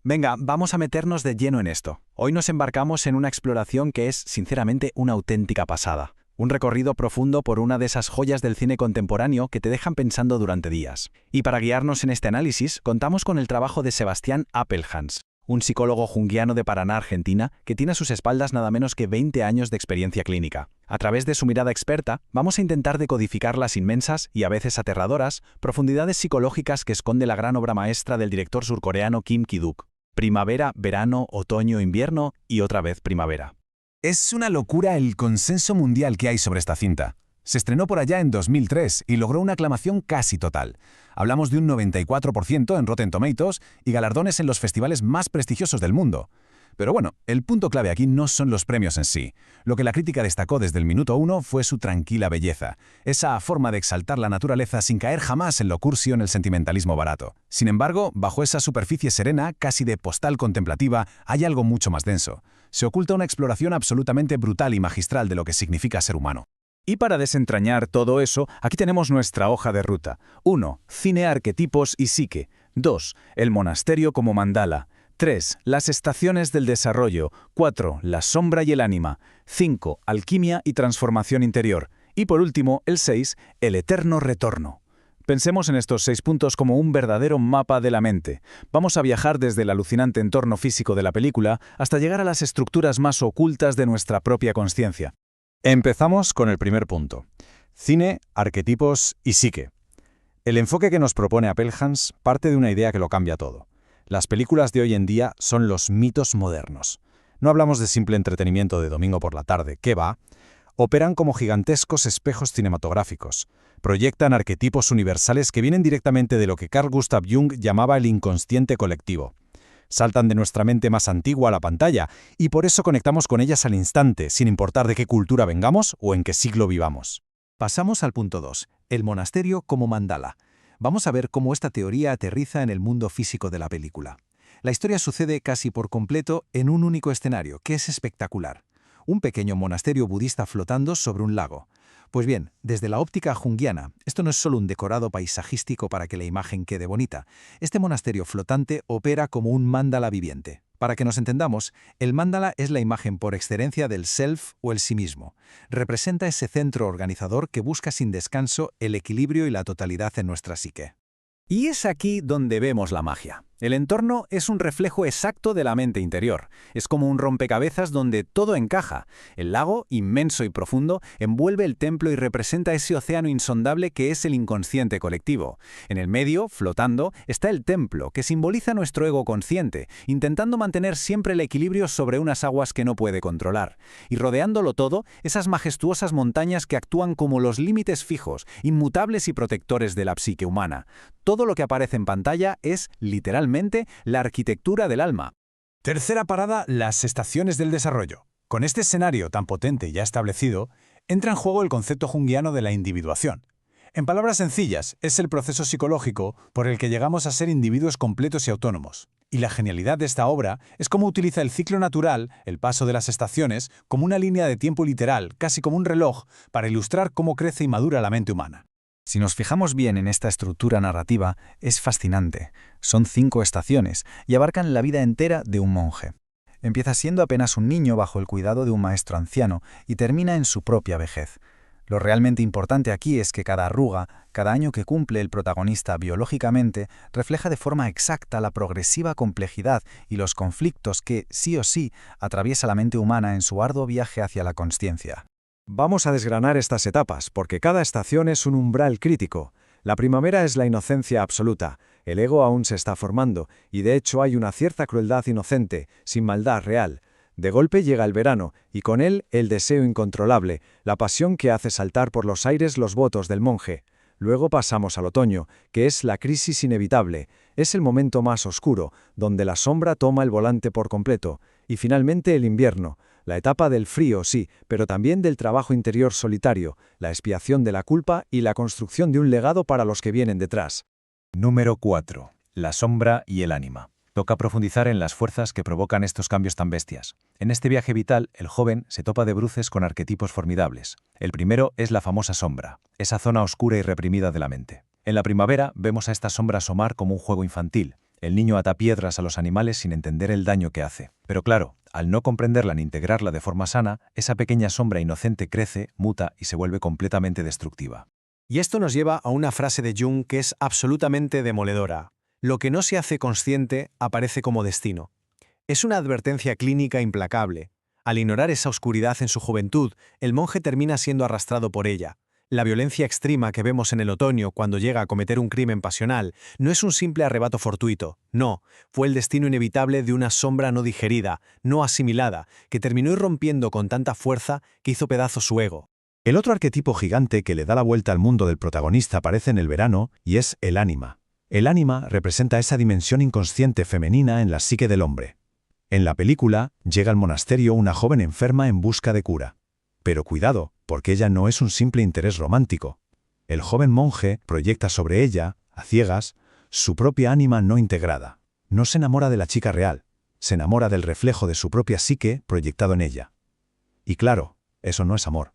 Venga, vamos a meternos de lleno en esto. Hoy nos embarcamos en una exploración que es, sinceramente, una auténtica pasada. Un recorrido profundo por una de esas joyas del cine contemporáneo que te dejan pensando durante días. Y para guiarnos en este análisis, contamos con el trabajo de Sebastián Appelhans, un psicólogo junguiano de Paraná, Argentina, que tiene a sus espaldas nada menos que 20 años de experiencia clínica. A través de su mirada experta, vamos a intentar decodificar las inmensas y a veces aterradoras profundidades psicológicas que esconde la gran obra maestra del director surcoreano Kim Ki-duk. Primavera, verano, otoño, invierno y otra vez primavera. Es una locura el consenso mundial que hay sobre esta cinta. Se estrenó por allá en 2003 y logró una aclamación casi total. Hablamos de un 94% en Rotten Tomatoes y galardones en los festivales más prestigiosos del mundo. Pero bueno, el punto clave aquí no son los premios en sí. Lo que la crítica destacó desde el minuto 1 fue su tranquila belleza, esa forma de exaltar la naturaleza sin caer jamás en lo cursi o en el sentimentalismo barato. Sin embargo, bajo esa superficie serena, casi de postal contemplativa, hay algo mucho más denso. Se oculta una exploración absolutamente brutal y magistral de lo que significa ser humano. Y para desentrañar todo eso, aquí tenemos nuestra hoja de ruta. 1. Cine, arquetipos y psique. 2. El monasterio como mandala. 3. Las estaciones del desarrollo. 4. La sombra y el ánima. 5. Alquimia y transformación interior. Y por último, el 6. El eterno retorno. Pensemos en estos 6 puntos como un verdadero mapa de la mente. Vamos a viajar desde el alucinante entorno físico de la película hasta llegar a las estructuras más ocultas de nuestra propia consciencia. Empezamos con el primer punto. Cine, arquetipos y psique. El enfoque que nos propone Appelhans parte de una idea que lo cambia todo. Las películas de hoy en día son los mitos modernos. No hablamos de simple entretenimiento de domingo por la tarde, ¿qué va? Operan como gigantescos espejos cinematográficos. Proyectan arquetipos universales que vienen directamente de lo que Carl Gustav Jung llamaba el inconsciente colectivo. Saltan de nuestra mente más antigua a la pantalla y por eso conectamos con ellas al instante, sin importar de qué cultura vengamos o en qué siglo vivamos. Pasamos al punto 2, el monasterio como mandala. Vamos a ver cómo esta teoría aterriza en el mundo físico de la película. La historia sucede casi por completo en un único escenario, que es espectacular. Un pequeño monasterio budista flotando sobre un lago. Pues bien, desde la óptica junguiana, esto no es solo un decorado paisajístico para que la imagen quede bonita. Este monasterio flotante opera como un mandala viviente. Para que nos entendamos, el mandala es la imagen por excelencia del self o el sí mismo. Representa ese centro organizador que busca sin descanso el equilibrio y la totalidad en nuestra psique. Y es aquí donde vemos la magia. El entorno es un reflejo exacto de la mente interior. Es como un rompecabezas donde todo encaja. El lago, inmenso y profundo, envuelve el templo y representa ese océano insondable que es el inconsciente colectivo. En el medio, flotando, está el templo, que simboliza nuestro ego consciente, intentando mantener siempre el equilibrio sobre unas aguas que no puede controlar. Y rodeándolo todo, esas majestuosas montañas que actúan como los límites fijos, inmutables y protectores de la psique humana. Todo lo que aparece en pantalla es, literalmente, la arquitectura del alma. Tercera parada, las estaciones del desarrollo. Con este escenario tan potente y ya establecido, entra en juego el concepto junguiano de la individuación. En palabras sencillas, es el proceso psicológico por el que llegamos a ser individuos completos y autónomos. Y la genialidad de esta obra es cómo utiliza el ciclo natural, el paso de las estaciones, como una línea de tiempo literal, casi como un reloj, para ilustrar cómo crece y madura la mente humana. Si nos fijamos bien en esta estructura narrativa, es fascinante. Son 5 estaciones y abarcan la vida entera de un monje. Empieza siendo apenas un niño bajo el cuidado de un maestro anciano y termina en su propia vejez. Lo realmente importante aquí es que cada arruga, cada año que cumple el protagonista biológicamente, refleja de forma exacta la progresiva complejidad y los conflictos que, sí o sí, atraviesa la mente humana en su arduo viaje hacia la consciencia. Vamos a desgranar estas etapas, porque cada estación es un umbral crítico. La primavera es la inocencia absoluta, el ego aún se está formando, y de hecho hay una cierta crueldad inocente, sin maldad real. De golpe llega el verano, y con él el deseo incontrolable, la pasión que hace saltar por los aires los votos del monje. Luego pasamos al otoño, que es la crisis inevitable, es el momento más oscuro, donde la sombra toma el volante por completo, y finalmente el invierno, la etapa del frío, sí, pero también del trabajo interior solitario, la expiación de la culpa y la construcción de un legado para los que vienen detrás. Número 4. La sombra y el ánima. Toca profundizar en las fuerzas que provocan estos cambios tan bestias. En este viaje vital, el joven se topa de bruces con arquetipos formidables. El primero es la famosa sombra, esa zona oscura y reprimida de la mente. En la primavera vemos a esta sombra asomar como un juego infantil. El niño ata piedras a los animales sin entender el daño que hace. Pero claro, al no comprenderla ni integrarla de forma sana, esa pequeña sombra inocente crece, muta y se vuelve completamente destructiva. Y esto nos lleva a una frase de Jung que es absolutamente demoledora. Lo que no se hace consciente aparece como destino. Es una advertencia clínica implacable. Al ignorar esa oscuridad en su juventud, el monje termina siendo arrastrado por ella. La violencia extrema que vemos en el otoño cuando llega a cometer un crimen pasional no es un simple arrebato fortuito, no, fue el destino inevitable de una sombra no digerida, no asimilada, que terminó irrompiendo con tanta fuerza que hizo pedazos su ego. El otro arquetipo gigante que le da la vuelta al mundo del protagonista aparece en el verano y es el ánima. El ánima representa esa dimensión inconsciente femenina en la psique del hombre. En la película, llega al monasterio una joven enferma en busca de cura. Pero cuidado, porque ella no es un simple interés romántico. El joven monje proyecta sobre ella, a ciegas, su propia ánima no integrada. No se enamora de la chica real, se enamora del reflejo de su propia psique proyectado en ella. Y claro, eso no es amor.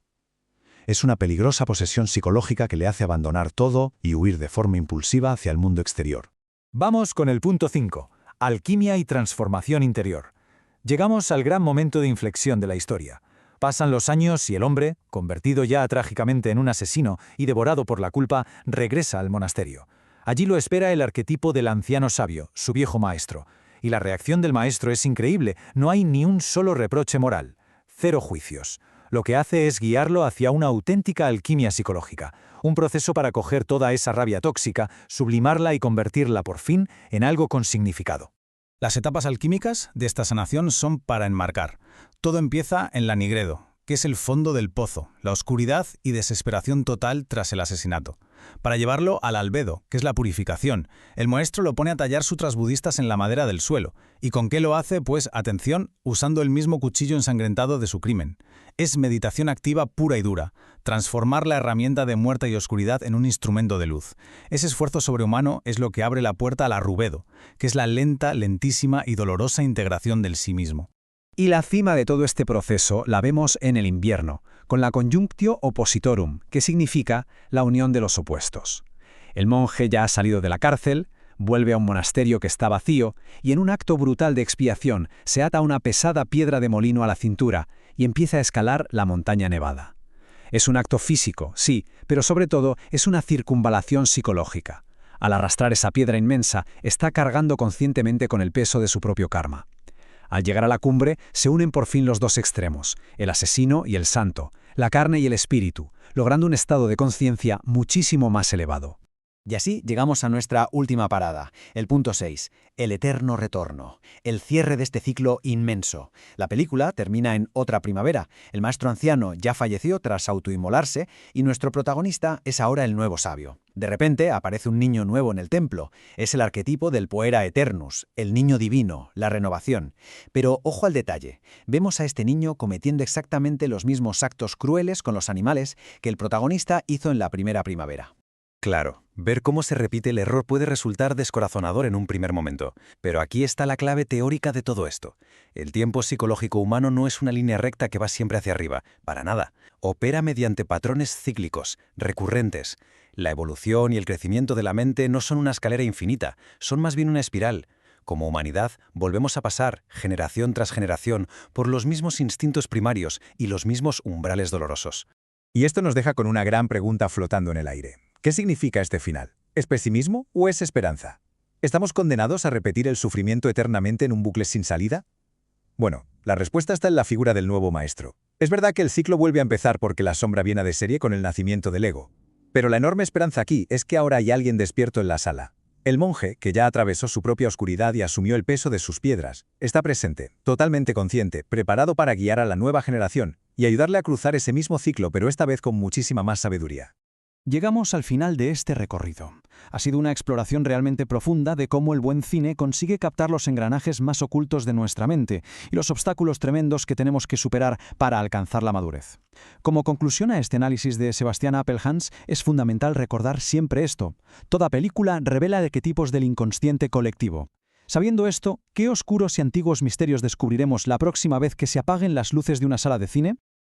Es una peligrosa posesión psicológica que le hace abandonar todo y huir de forma impulsiva hacia el mundo exterior. Vamos con el punto 5. Alquimia y transformación interior. Llegamos al gran momento de inflexión de la historia. Pasan los años y el hombre, convertido ya trágicamente en un asesino y devorado por la culpa, regresa al monasterio. Allí lo espera el arquetipo del anciano sabio, su viejo maestro. Y la reacción del maestro es increíble, no hay ni un solo reproche moral. Cero juicios. Lo que hace es guiarlo hacia una auténtica alquimia psicológica, un proceso para coger toda esa rabia tóxica, sublimarla y convertirla por fin en algo con significado. Las etapas alquímicas de esta sanación son para enmarcar. Todo empieza en la nigredo, que es el fondo del pozo, la oscuridad y desesperación total tras el asesinato. Para llevarlo al albedo, que es la purificación, el maestro lo pone a tallar sutras budistas en la madera del suelo. ¿Y con qué lo hace? Pues, atención, usando el mismo cuchillo ensangrentado de su crimen. Es meditación activa pura y dura, transformar la herramienta de muerte y oscuridad en un instrumento de luz. Ese esfuerzo sobrehumano es lo que abre la puerta al arrubedo, que es la lenta, lentísima y dolorosa integración del sí mismo. Y la cima de todo este proceso la vemos en el invierno, con la conjunctio oppositorum, que significa la unión de los opuestos. El monje ya ha salido de la cárcel, vuelve a un monasterio que está vacío y en un acto brutal de expiación se ata una pesada piedra de molino a la cintura y empieza a escalar la montaña nevada. Es un acto físico, sí, pero sobre todo es una circunvalación psicológica. Al arrastrar esa piedra inmensa, está cargando conscientemente con el peso de su propio karma. Al llegar a la cumbre, se unen por fin los dos extremos, el asesino y el santo, la carne y el espíritu, logrando un estado de conciencia muchísimo más elevado. Y así llegamos a nuestra última parada, el punto 6, el eterno retorno, el cierre de este ciclo inmenso. La película termina en otra primavera. El maestro anciano ya falleció tras autoinmolarse y nuestro protagonista es ahora el nuevo sabio. De repente aparece un niño nuevo en el templo. Es el arquetipo del Puera Eternus, el niño divino, la renovación. Pero ojo al detalle. Vemos a este niño cometiendo exactamente los mismos actos crueles con los animales que el protagonista hizo en la primera primavera. Claro, ver cómo se repite el error puede resultar descorazonador en un primer momento, pero aquí está la clave teórica de todo esto. El tiempo psicológico humano no es una línea recta que va siempre hacia arriba, para nada. Opera mediante patrones cíclicos, recurrentes. La evolución y el crecimiento de la mente no son una escalera infinita, son más bien una espiral. Como humanidad, volvemos a pasar, generación tras generación, por los mismos instintos primarios y los mismos umbrales dolorosos. Y esto nos deja con una gran pregunta flotando en el aire. ¿Qué significa este final? ¿Es pesimismo o es esperanza? ¿Estamos condenados a repetir el sufrimiento eternamente en un bucle sin salida? Bueno, la respuesta está en la figura del nuevo maestro. Es verdad que el ciclo vuelve a empezar porque la sombra viene de serie con el nacimiento del ego. Pero la enorme esperanza aquí es que ahora hay alguien despierto en la sala. El monje, que ya atravesó su propia oscuridad y asumió el peso de sus piedras, está presente, totalmente consciente, preparado para guiar a la nueva generación y ayudarle a cruzar ese mismo ciclo, pero esta vez con muchísima más sabiduría. Llegamos al final de este recorrido. Ha sido una exploración realmente profunda de cómo el buen cine consigue captar los engranajes más ocultos de nuestra mente y los obstáculos tremendos que tenemos que superar para alcanzar la madurez. Como conclusión a este análisis de Sebastián Appelhans, es fundamental recordar siempre esto. Toda película revela arquetipos del inconsciente colectivo. Sabiendo esto, ¿qué oscuros y antiguos misterios descubriremos la próxima vez que se apaguen las luces de una sala de cine?